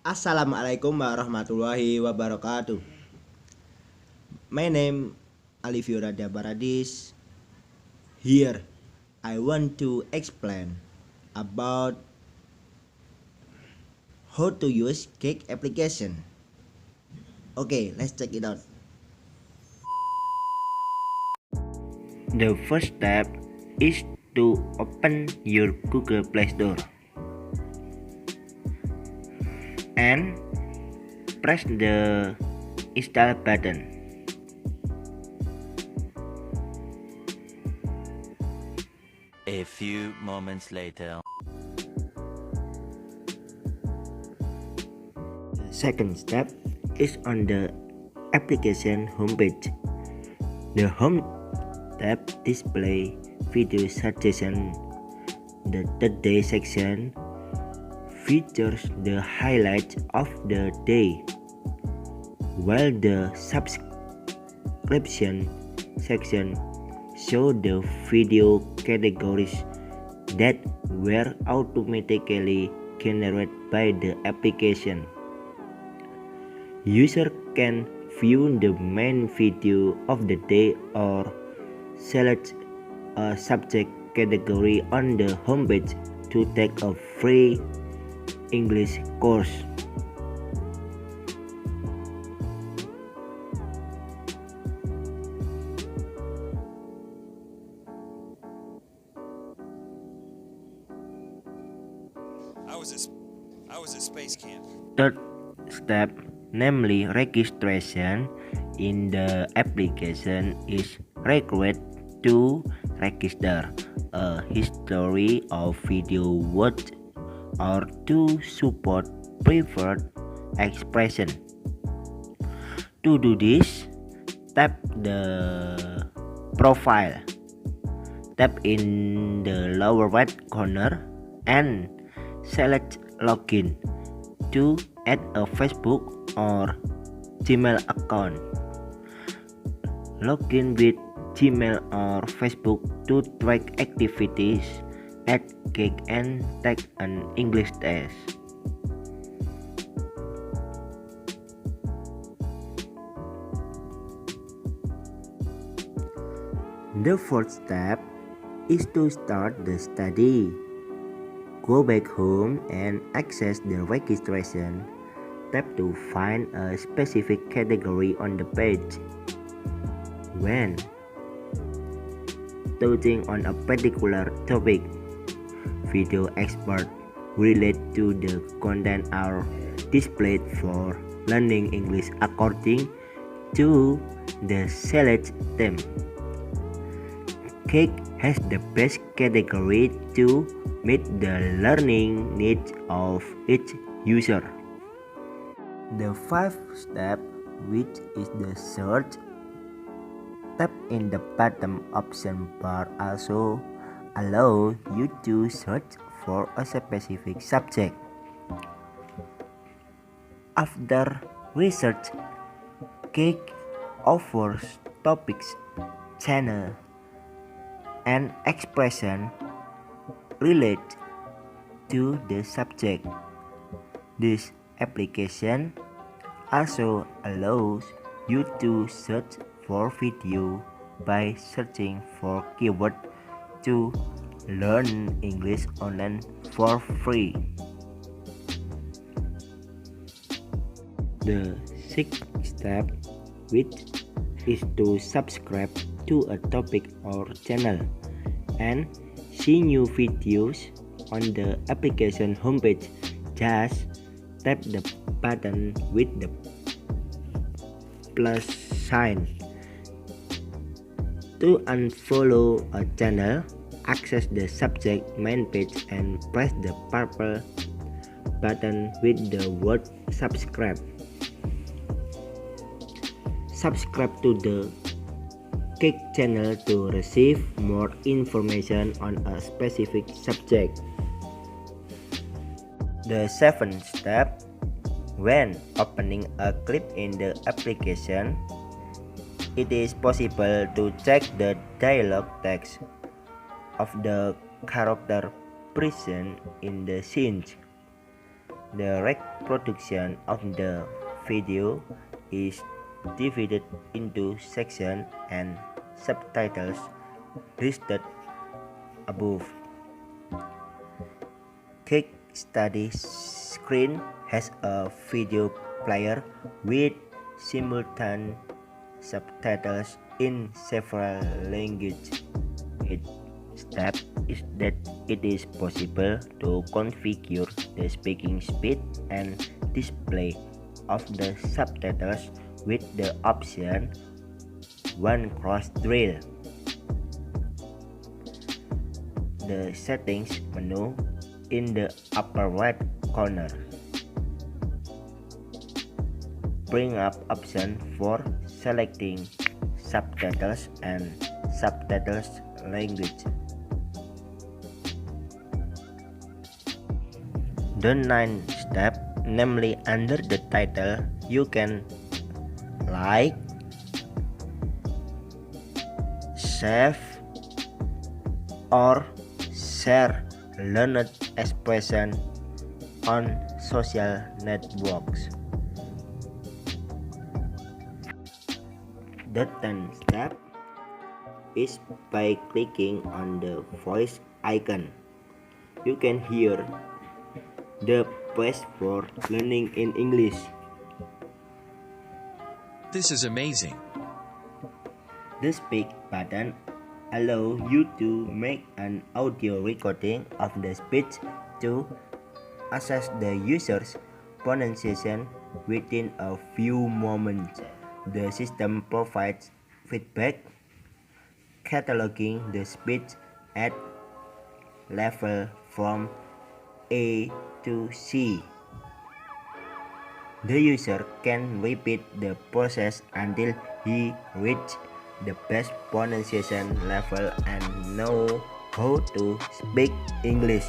Assalamualaikum warahmatullahi wabarakatuh. My name Alifio Radia Paradis. Here I want to explain about how to use cake application. Okay, let's check it out. The first step is to open your Google Play Store and press the install button. A few moments later. The second step is on the application homepage. The home tab display video suggestion. The today section features the highlights of the day, while the subscription section show the video categories that were automatically generated by the application. User can view the main video of the day or select a subject category on the homepage to take a free English course. I was at space camp. Third step, namely registration in the application, is required to register a history of video watched or to support preferred expression. To do this, tap the profile tab in the lower right corner and select login to add a Facebook or Gmail account. Login with Gmail or Facebook to track activities at cake and take an English test. The fourth step is to start the study. Go back home and access the registration tab to find a specific category on the page. When touching on a particular topic, video experts relate to the content are displayed for learning English according to the select theme. Cake has the best category to meet the learning needs of each user. The fifth step, which is the search tab in the bottom option bar, also allows you to search for a specific subject. After research, Cake offers topics, channel, and expression relate to the subject. This application also allows you to search for video by searching for keywords to learn English online for free. The sixth step, which is to subscribe to a topic or channel and see new videos on the application homepage. Just tap the button with the plus sign. To unfollow a channel, access the subject main page and press the purple button with the word subscribe. Subscribe to the Cake channel to receive more information on a specific subject. The seventh step, when opening a clip in the application, it is possible to check the dialogue text of the character present in the scene. The reproduction of the video is divided into sections and subtitles listed above. Case study screen has a video player with simultaneous subtitles in several languages. Each step is that it is possible to configure the speaking speed and display of the subtitles with the option one cross drill. The settings menu in the upper right corner bring up option for selecting subtitles and subtitles language. The ninth step, namely under the title, you can like, save, or share learned expression on social networks. The 10th step is by clicking on the voice icon. You can hear the best for learning in English. This is amazing. The speak button allows you to make an audio recording of the speech to assess the user's pronunciation within a few moments. The system provides feedback, cataloging the speech at level from A to C. The user can repeat the process until he reaches the best pronunciation level and know how to speak English.